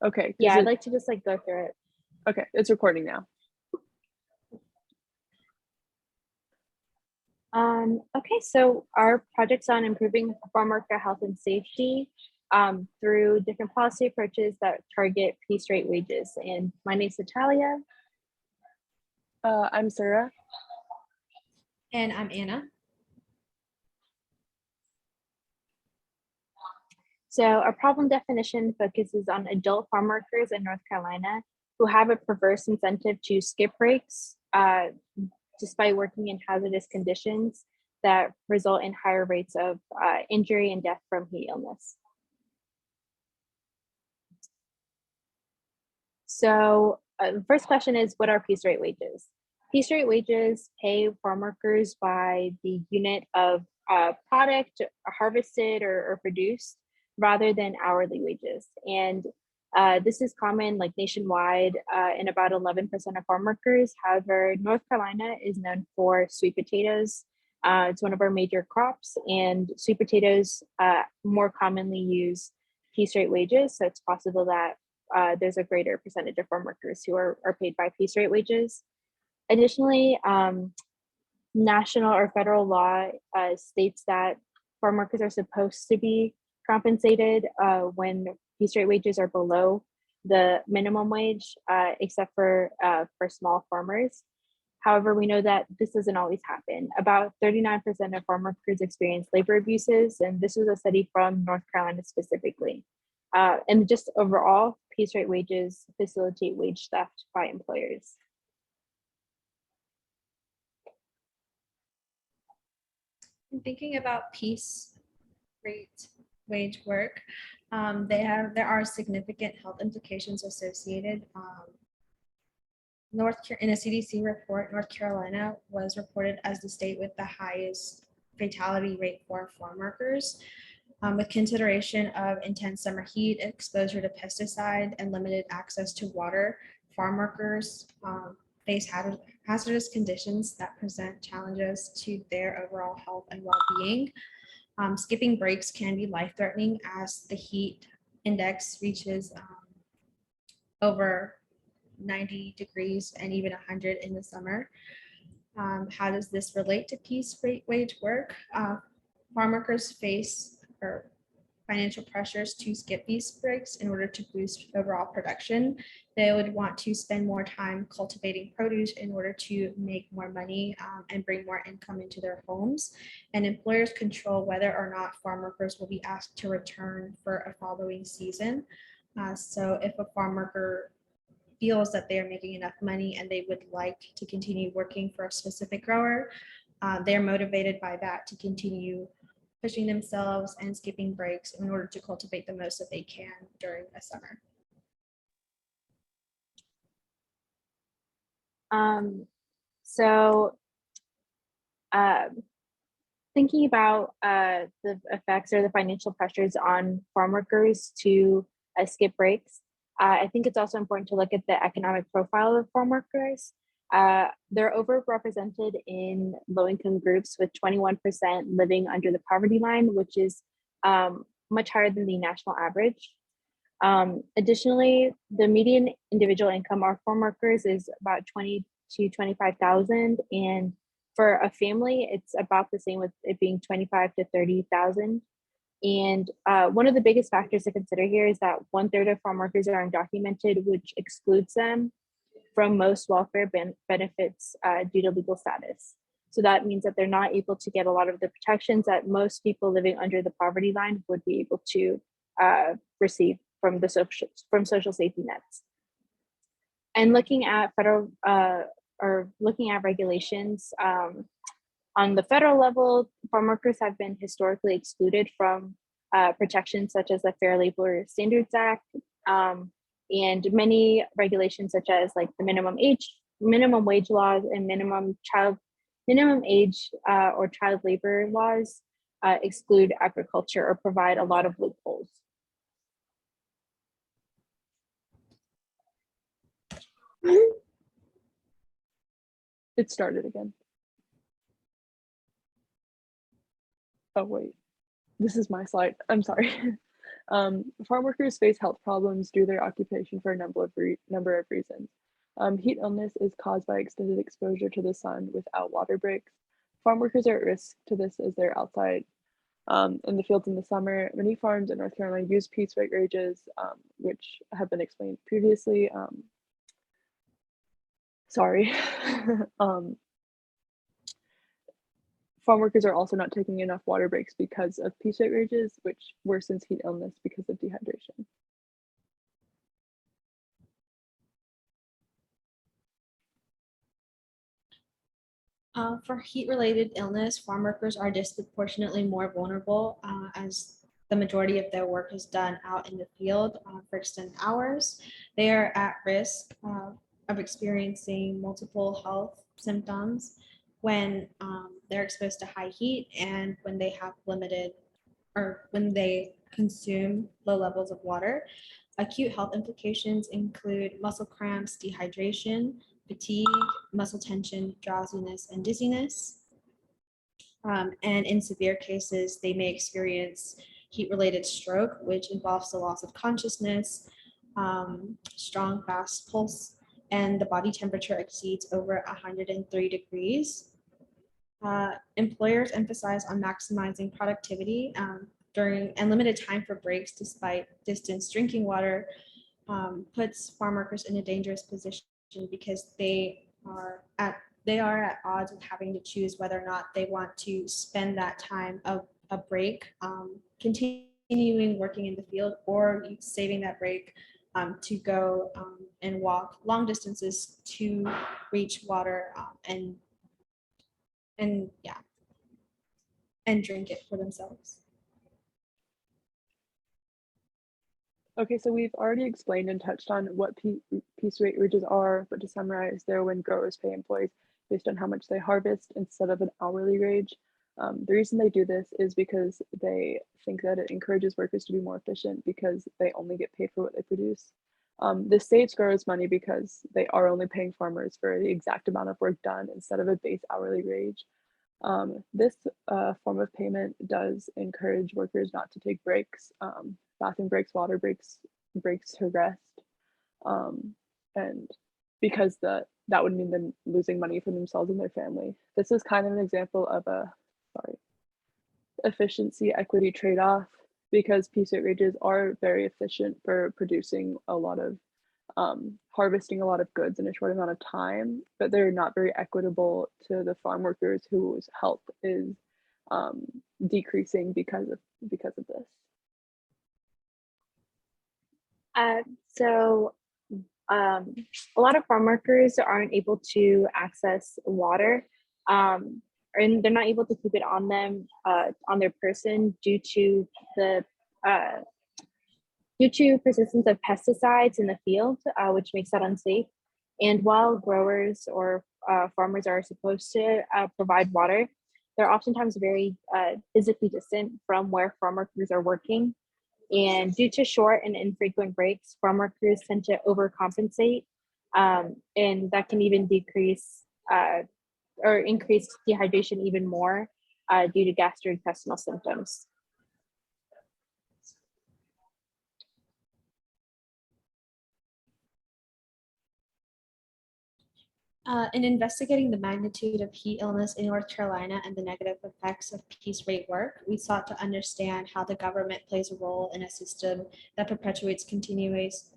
Okay. Yeah, I'd like to just like go through it. Okay, it's recording now. Okay, so our project's on improving farm worker health and safety through different policy approaches that target piece rate wages. And my name's Natalia. I'm Sarah. And I'm Anna. So our problem definition focuses on adult farm workers in North Carolina who have a perverse incentive to skip breaks despite working in hazardous conditions that result in higher rates of injury and death from heat illness. So the first question is, what are piece rate wages? Piece rate wages pay farm workers by the unit of product harvested or produced rather than hourly wages. And this is common like nationwide in about 11% of farm workers. However, North Carolina is known for sweet potatoes. It's one of our major crops, and sweet potatoes more commonly use piece rate wages. So it's possible that there's a greater percentage of farm workers who are paid by piece rate wages. Additionally, national or federal law states that farm workers are supposed to be compensated when piece rate wages are below the minimum wage, except for small farmers. However, we know that this doesn't always happen. About 39% of farm workers experience labor abuses, and this was a study from North Carolina specifically. And just overall, piece rate wages facilitate wage theft by employers. In thinking about piece rate wage work, there are significant health implications associated. In a CDC report, North Carolina was reported as the state with the highest fatality rate for farm workers. With consideration of intense summer heat, exposure to pesticide, and limited access to water, farm workers face hazardous conditions that present challenges to their overall health and well-being. Skipping breaks can be life-threatening as the heat index reaches over 90 degrees and even 100 in the summer. How does this relate to piece rate wage work? Farm workers face financial pressures to skip these breaks in order to boost overall production. They would want to spend more time cultivating produce in order to make more money and bring more income into their homes. And employers control whether or not farm workers will be asked to return for a following season. So if a farm worker feels that they are making enough money and they would like to continue working for a specific grower, they're motivated by that to continue pushing themselves and skipping breaks in order to cultivate the most that they can during the summer. Thinking about the effects or the financial pressures on farm workers to skip breaks, I think it's also important to look at the economic profile of farm workers. They're overrepresented in low-income groups, with 21% living under the poverty line, which is much higher than the national average. Additionally, the median individual income of farm workers is about 20 to 25,000, and for a family, it's about the same, with it being 25 to 30,000. And one of the biggest factors to consider here is that 1/3 of farm workers are undocumented, which excludes them from most welfare benefits due to legal status. So that means that they're not able to get a lot of the protections that most people living under the poverty line would be able to receive from social safety nets. And looking at regulations on the federal level, farm workers have been historically excluded from protections such as the Fair Labor Standards Act, and many regulations such as like the minimum wage laws and minimum age or child labor laws exclude agriculture or provide a lot of loopholes. It started again. Oh wait, this is my slide. I'm sorry. Farm workers face health problems due to their occupation for a number of reasons. Heat illness is caused by extended exposure to the sun without water breaks. Farm workers are at risk to this as they're outside in the fields in the summer. Many farms in North Carolina use piece rate wages, which have been explained previously. Sorry. Farm workers are also not taking enough water breaks because of piece rate wages, which worsens heat illness because of dehydration. For heat-related illness, farm workers are disproportionately more vulnerable as the majority of their work is done out in the field for extended hours. They are at risk of experiencing multiple health symptoms when they're exposed to high heat and when they have limited or when they consume low levels of water. Acute health implications include muscle cramps, dehydration, fatigue, muscle tension, drowsiness, and dizziness. And in severe cases, they may experience heat-related stroke, which involves the loss of consciousness, strong, fast pulse, and the body temperature exceeds over 103 degrees. Employers emphasize on maximizing productivity during and limited time for breaks despite distance drinking water puts farm workers in a dangerous position because they are at odds with having to choose whether or not they want to spend that time of a break continuing working in the field or saving that break to go and walk long distances to reach water and yeah, and drink it for themselves. Okay, so we've already explained and touched on what piece rate wages are, but to summarize, they're when growers pay employees based on how much they harvest instead of an hourly wage. The reason they do this is because they think that it encourages workers to be more efficient because they only get paid for what they produce. This saves growers money because they are only paying farmers for the exact amount of work done instead of a base hourly wage. This form of payment does encourage workers not to take breaks, bathroom breaks, water breaks, breaks to rest, and because that would mean them losing money for themselves and their family. This is kind of an example of a efficiency equity trade-off because piece rate wages are very efficient for producing a lot of harvesting a lot of goods in a short amount of time, but they're not very equitable to the farm workers whose health is decreasing because of this. So a lot of farm workers aren't able to access water, and they're not able to keep it on them on their person due to the persistence of pesticides in the field, which makes that unsafe. And while growers or farmers are supposed to provide water, they're oftentimes very physically distant from where farm workers are working. And due to short and infrequent breaks, farm workers tend to overcompensate, and that can even decrease or increase dehydration even more due to gastrointestinal symptoms. In investigating the magnitude of heat illness in North Carolina and the negative effects of piece rate work, we sought to understand how the government plays a role in a system that perpetuates continuous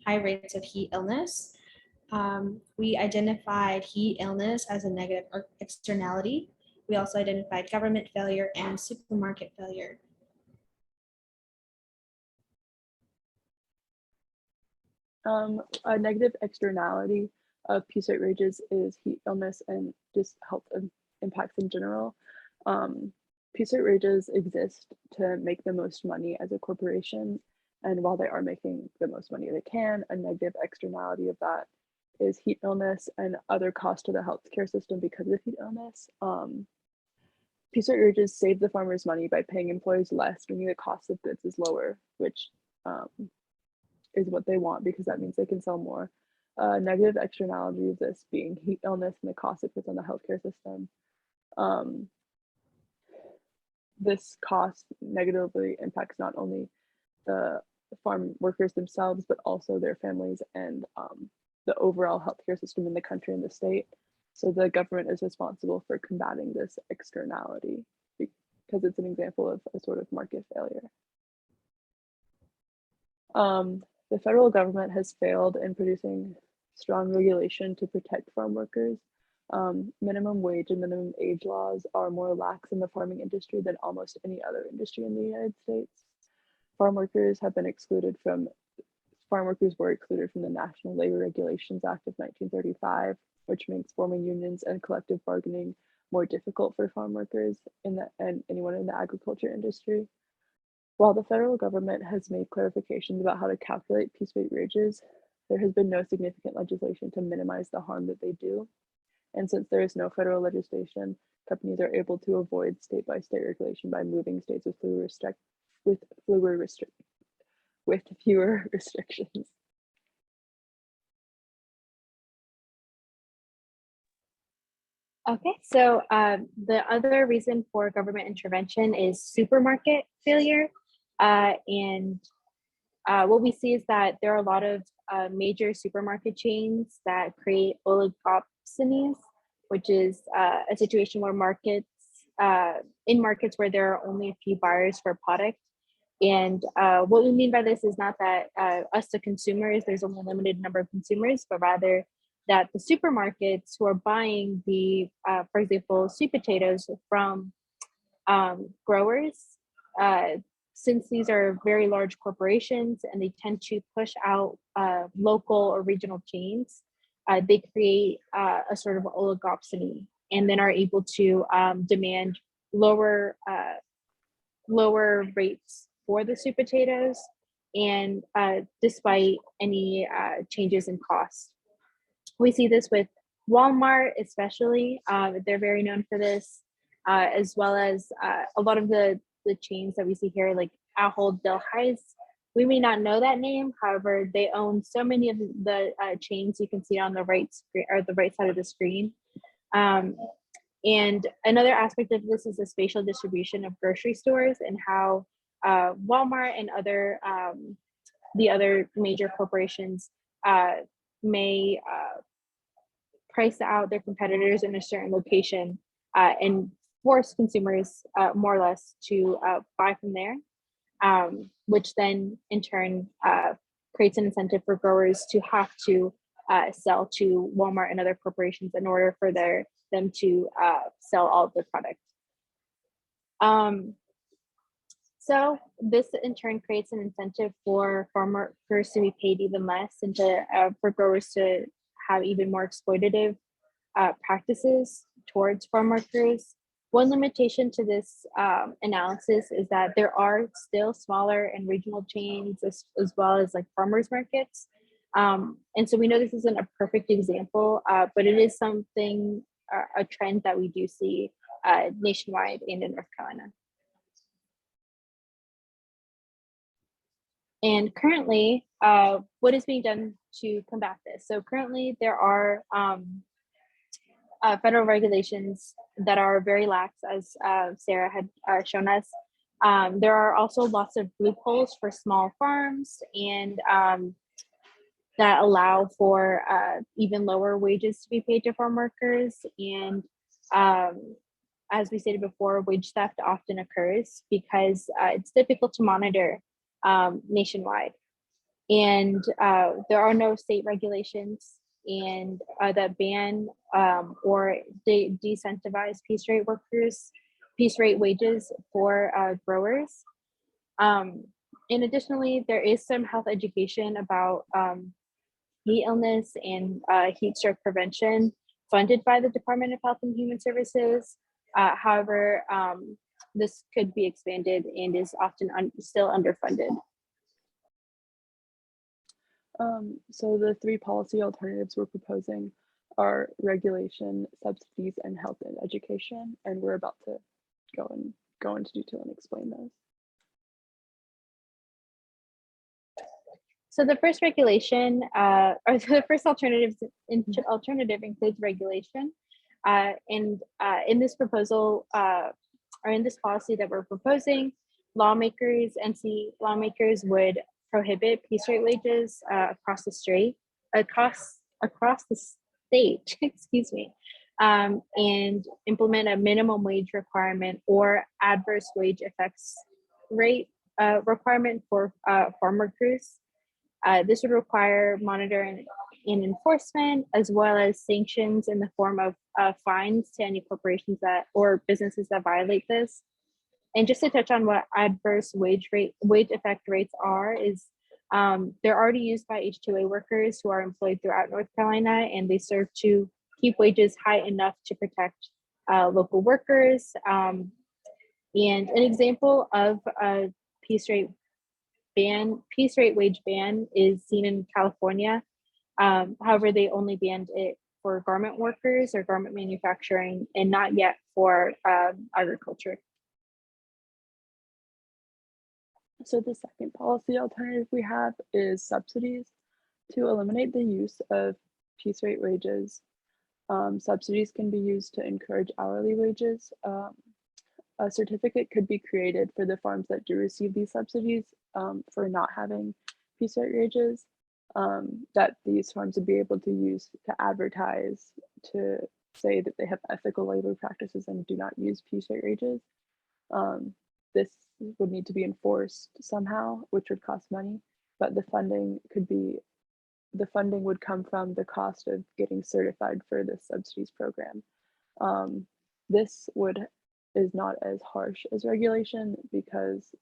high rates of heat illness. We identified heat illness as a negative externality. We also identified government failure and supermarket failure. A negative externality of piece rate wages is heat illness and just health impacts in general. Piece rate wages exist to make the most money as a corporation, and while they are making the most money they can, a negative externality of that is heat illness and other costs to the healthcare system because of heat illness. Piece rate wages save the farmers money by paying employees less, meaning the cost of goods is lower, which is what they want because that means they can sell more. Negative externality of this being heat illness and the cost it puts on the healthcare system. This cost negatively impacts not only the farm workers themselves, but also their families and the overall healthcare system in the country and the state. So the government is responsible for combating this externality because it's an example of a sort of market failure. The federal government has failed in producing strong regulation to protect farm workers. Minimum wage and minimum age laws are more lax in the farming industry than almost any other industry in the United States. Farm workers were excluded from the National Labor Regulations Act of 1935, which makes forming unions and collective bargaining more difficult for farm workers and anyone in the agriculture industry. While the federal government has made clarifications about how to calculate piece rate wages, there has been no significant legislation to minimize the harm that they do. And since there is no federal legislation, companies are able to avoid state-by-state regulation by moving states with fewer restrictions. Okay, so the other reason for government intervention is supermarket failure. And what we see is that there are a lot of major supermarket chains that create oligopsonies, which is a situation where in markets where there are only a few buyers for a product. And what we mean by this is not that us, the consumers, there's only a limited number of consumers, but rather that the supermarkets who are buying for example, sweet potatoes from growers, since these are very large corporations and they tend to push out local or regional chains, they create a sort of oligopsony and then are able to demand lower rates for the sweet potatoes, and despite any changes in cost. We see this with Walmart, especially. They're very known for this, as well as a lot of the chains that we see here, like Ahold Delhaize. We may not know that name, however, they own so many of the chains. You can see on the right screen or the right side of the screen. And another aspect of this is the spatial distribution of grocery stores and how Walmart and the other major corporations may price out their competitors in a certain location and force consumers more or less to buy from there, which then in turn creates an incentive for growers to have to sell to Walmart and other corporations in order for them to sell all of their products. So this in turn creates an incentive for farm workers to be paid even less and for growers to have even more exploitative practices towards farm workers. One limitation to this analysis is that there are still smaller and regional chains as well as like farmers markets. And so we know this isn't a perfect example, but it is something, a trend that we do see nationwide and in North Carolina. And currently, what is being done to combat this? So currently there are federal regulations that are very lax, as Sarah had shown us. There are also lots of loopholes for small farms and that allow for even lower wages to be paid to farm workers. And as we stated before, wage theft often occurs because it's difficult to monitor nationwide. And there are no state regulations and that ban or de-incentivize piece rate wages for growers. And additionally, there is some health education about heat illness and heat stroke prevention funded by the Department of Health and Human Services. However, this could be expanded and is often still underfunded. So the three policy alternatives we're proposing are regulation, subsidies, and health and education, and we're about to go into detail and explain those. So the first regulation, or the first alternative includes regulation, and in this proposal, or in this policy that we're proposing, NC lawmakers would prohibit piece rate wages across the state, excuse me, and implement a minimum wage requirement or adverse wage effects rate requirement for farm workers. This would require monitoring and enforcement, as well as sanctions in the form of fines to any corporations that or businesses that violate this. And just to touch on what adverse wage effect rates are, is they're already used by H-2A workers who are employed throughout North Carolina, and they serve to keep wages high enough to protect local workers. And an example of a piece rate wage ban is seen in California. However, they only banned it for garment workers or garment manufacturing, and not yet for agriculture. So the second policy alternative we have is subsidies. To eliminate the use of piece rate wages, subsidies can be used to encourage hourly wages. A certificate could be created for the farms that do receive these subsidies for not having piece rate wages, that these farms would be able to use to advertise, to say that they have ethical labor practices and do not use piece rate wages. This would need to be enforced somehow, which would cost money, but the funding would come from the cost of getting certified for this subsidies program. This is not as harsh as regulation, because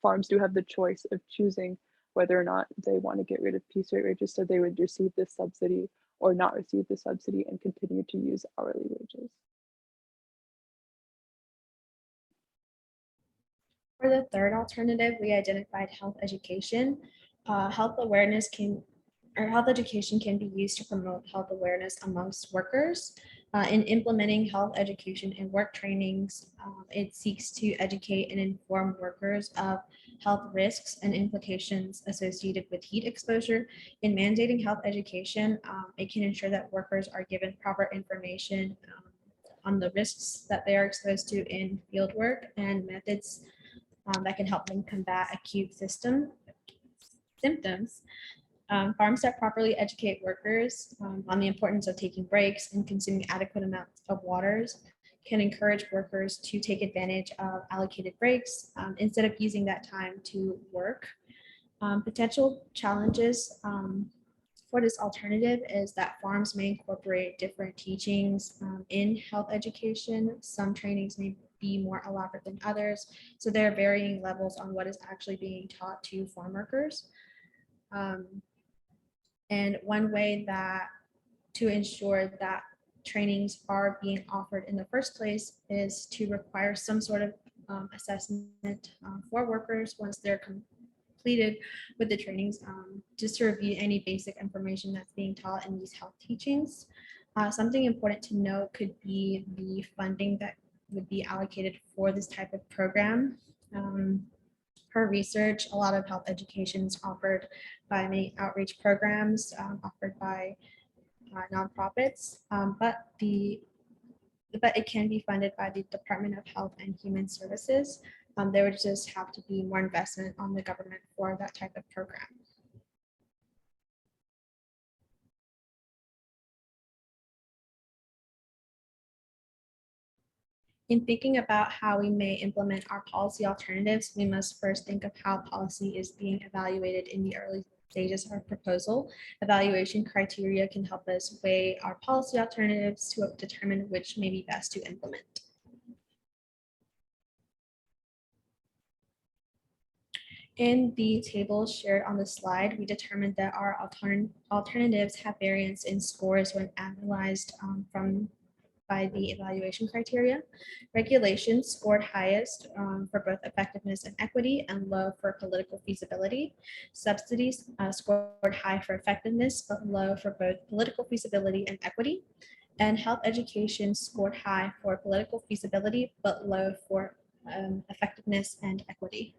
farms do have the choice of choosing whether or not they want to get rid of piece rate wages, so they would receive this subsidy or not receive the subsidy and continue to use hourly wages. For the third alternative, we identified health education. Health education can be used to promote health awareness amongst workers. In implementing health education and work trainings, it seeks to educate and inform workers of health risks and implications associated with heat exposure. In mandating health education, it can ensure that workers are given proper information on the risks that they are exposed to in field work and methods that can help them combat acute symptoms. Farms that properly educate workers on the importance of taking breaks and consuming adequate amounts of waters can encourage workers to take advantage of allocated breaks instead of using that time to work. Potential challenges for this alternative is that farms may incorporate different teachings in health education. Some trainings may be more elaborate than others, so there are varying levels on what is actually being taught to farm workers. And one way that to ensure that trainings are being offered in the first place is to require some sort of assessment for workers once they're completed with the trainings, just to review any basic information that's being taught in these health teachings. Something important to note could be the funding that would be allocated for this type of program. Per research, a lot of health education is offered by many outreach programs offered by nonprofits, but it can be funded by the Department of Health and Human Services. There would just have to be more investment on the government for that type of program. In thinking about how we may implement our policy alternatives, we must first think of how policy is being evaluated in the early stages of our proposal. Evaluation criteria can help us weigh our policy alternatives to determine which may be best to implement. In the table shared on the slide, we determined that our alternatives have variance in scores when analyzed by the evaluation criteria. Regulations scored highest for both effectiveness and equity, and low for political feasibility. Subsidies scored high for effectiveness, but low for both political feasibility and equity. And health education scored high for political feasibility, but low for effectiveness and equity.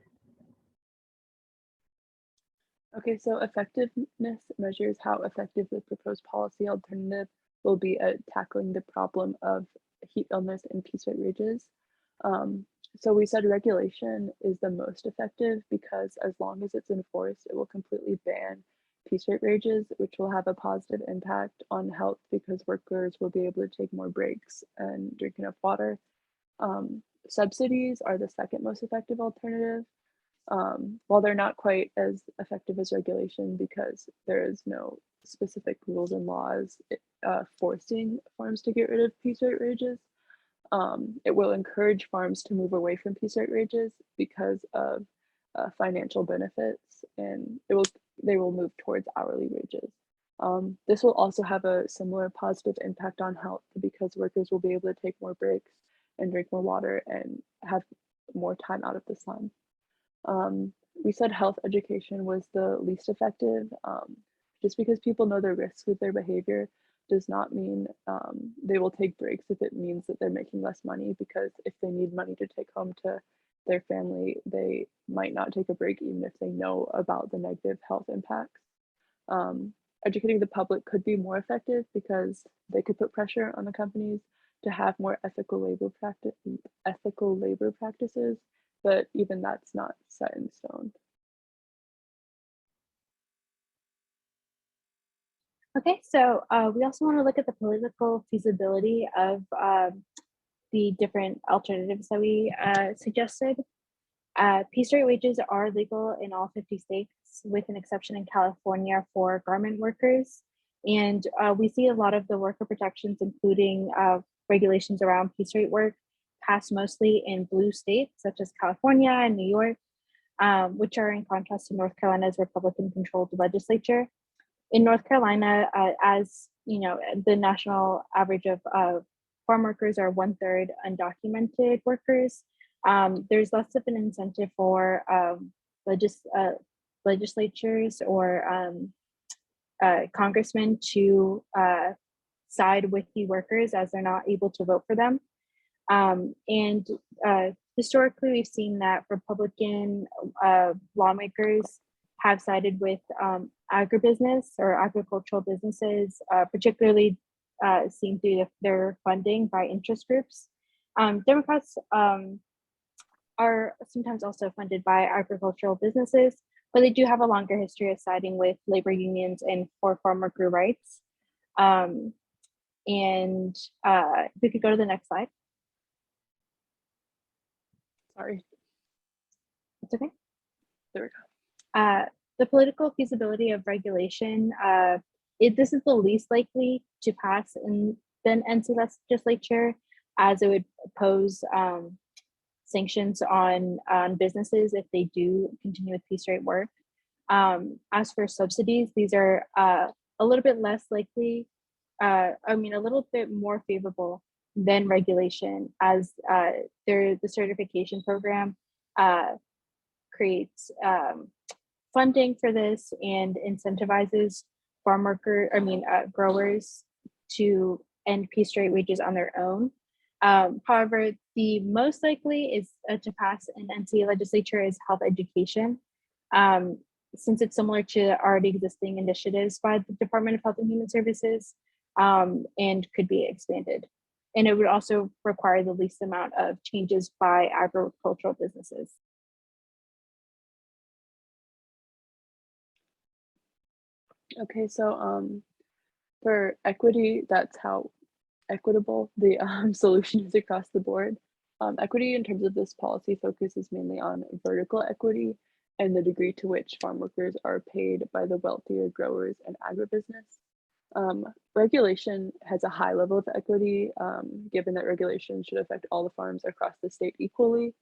Okay, so effectiveness measures how effective the proposed policy alternative will be at tackling the problem of heat illness and piece rate wages. So we said regulation is the most effective because as long as it's enforced, it will completely ban piece rate wages, which will have a positive impact on health because workers will be able to take more breaks and drink enough water. Subsidies are the second most effective alternative. While they're not quite as effective as regulation because there is no specific rules and laws forcing farms to get rid of piece rate wages. It will encourage farms to move away from piece rate wages because of financial benefits, and they will move towards hourly wages. This will also have a similar positive impact on health because workers will be able to take more breaks and drink more water and have more time out of the sun. We said health education was the least effective. Just because people know the risks with their behavior does not mean they will take breaks if it means that they're making less money, because if they need money to take home to their family, they might not take a break even if they know about the negative health impacts. Educating the public could be more effective because they could put pressure on the companies to have more ethical labor practices, but even that's not set in stone. Okay, so we also want to look at the political feasibility of the different alternatives that we suggested. Piece rate wages are legal in all 50 states, with an exception in California for garment workers. And we see a lot of the worker protections, including regulations around piece rate work, passed mostly in blue states, such as California and New York, which are in contrast to North Carolina's Republican-controlled legislature. In North Carolina, as you know, the national average of farm workers are 1/3 undocumented workers. There's less of an incentive for legislatures or congressmen to side with the workers, as they're not able to vote for them. And historically, we've seen that Republican lawmakers have sided with agribusiness or agricultural businesses, particularly seen through their funding by interest groups. Democrats are sometimes also funded by agricultural businesses, but they do have a longer history of siding with labor unions and for farm worker rights. And if we could go to the next slide. Sorry. It's okay. There we go. The political feasibility of regulation, this is the least likely to pass in the NC legislature, as it would pose sanctions on businesses if they do continue with piece rate work. As for subsidies, these are a little bit less likely, a little bit more favorable than regulation, as the certification program creates funding for this and incentivizes growers to end piece rate wages on their own. However, the most likely is to pass in NC legislature is health education, since it's similar to already existing initiatives by the Department of Health and Human Services, and could be expanded. And it would also require the least amount of changes by agricultural businesses. Okay, so for equity, that's how equitable the solution is across the board. Equity in terms of this policy focuses mainly on vertical equity and the degree to which farm workers are paid by the wealthier growers and agribusiness. Regulation has a high level of equity, given that regulation should affect all the farms across the state equally.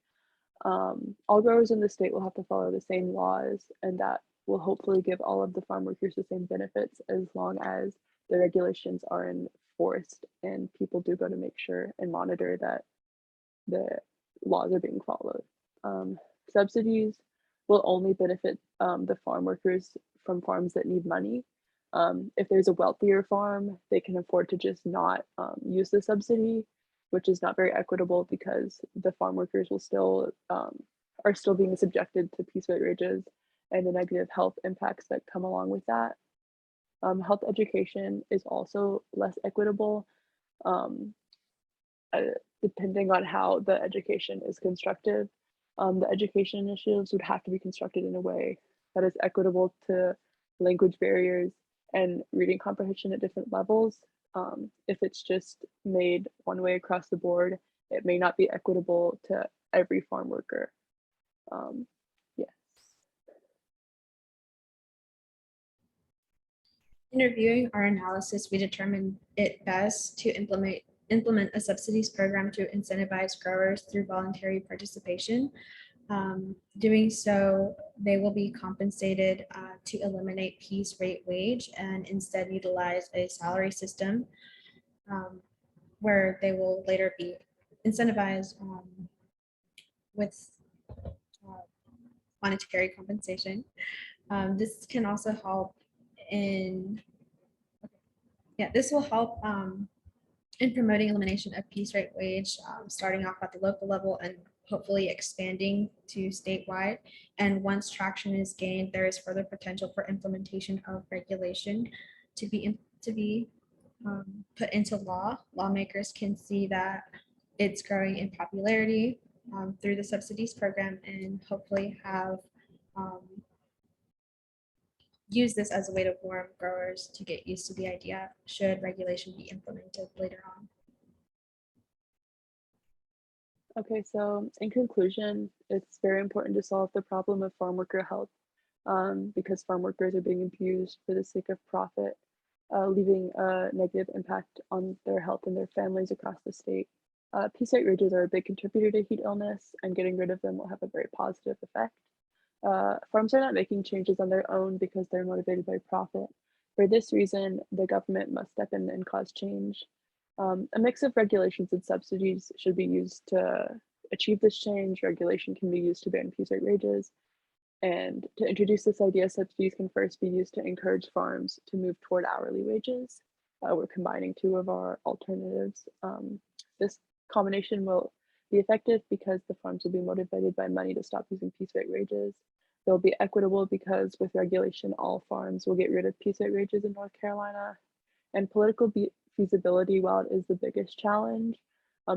All growers in the state will have to follow the same laws, and that will hopefully give all of the farm workers the same benefits, as long as the regulations are enforced and people do go to make sure and monitor that the laws are being followed. Subsidies will only benefit the farm workers from farms that need money. If there's a wealthier farm, they can afford to just not use the subsidy, which is not very equitable because the farm workers will still are still being subjected to piece rate wages and the negative health impacts that come along with that. Health education is also less equitable. depending on how the education is constructed. The education initiatives would have to be constructed in a way that is equitable to language barriers and reading comprehension at different levels. If it's just made one way across the board, it may not be equitable to every farm worker. Yes. In reviewing our analysis, we determined it best to implement a subsidies program to incentivize growers through voluntary participation. Doing so, they will be compensated to eliminate piece rate wage and instead utilize a salary system where they will later be incentivized with monetary compensation. This can also help in, this will help in promoting elimination of piece rate wage, starting off at the local level and hopefully expanding to statewide. And once traction is gained, there is further potential for implementation of regulation to be put into law. Lawmakers can see that it's growing in popularity through the subsidies program and hopefully have use this as a way to warm growers to get used to the idea should regulation be implemented later on. Okay, so in conclusion, it's very important to solve the problem of farm worker health because farm workers are being abused for the sake of profit, leaving a negative impact on their health and their families across the state. Piece rate wages are a big contributor to heat illness, and getting rid of them will have a very positive effect. Farms are not making changes on their own because they're motivated by profit. For this reason, the government must step in and cause change. A mix of regulations and subsidies should be used to achieve this change. Regulation can be used to ban piece rate wages. And to introduce this idea, subsidies can first be used to encourage farms to move toward hourly wages. We're combining two of our alternatives. This combination will be effective because the farms will be motivated by money to stop using piece rate wages. They'll be equitable because with regulation, all farms will get rid of piece rate wages in North Carolina. And political feasibility, while it is the biggest challenge,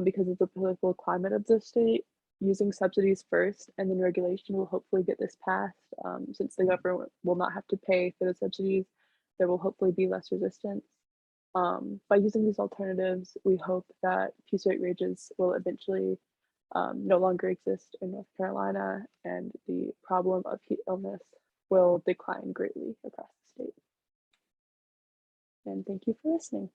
because of the political climate of the state, using subsidies first and then regulation will hopefully get this passed. Since the government will not have to pay for the subsidies, there will hopefully be less resistance. By using these alternatives, we hope that piece rate wages will eventually no longer exist in North Carolina, and the problem of heat illness will decline greatly across the state. And thank you for listening.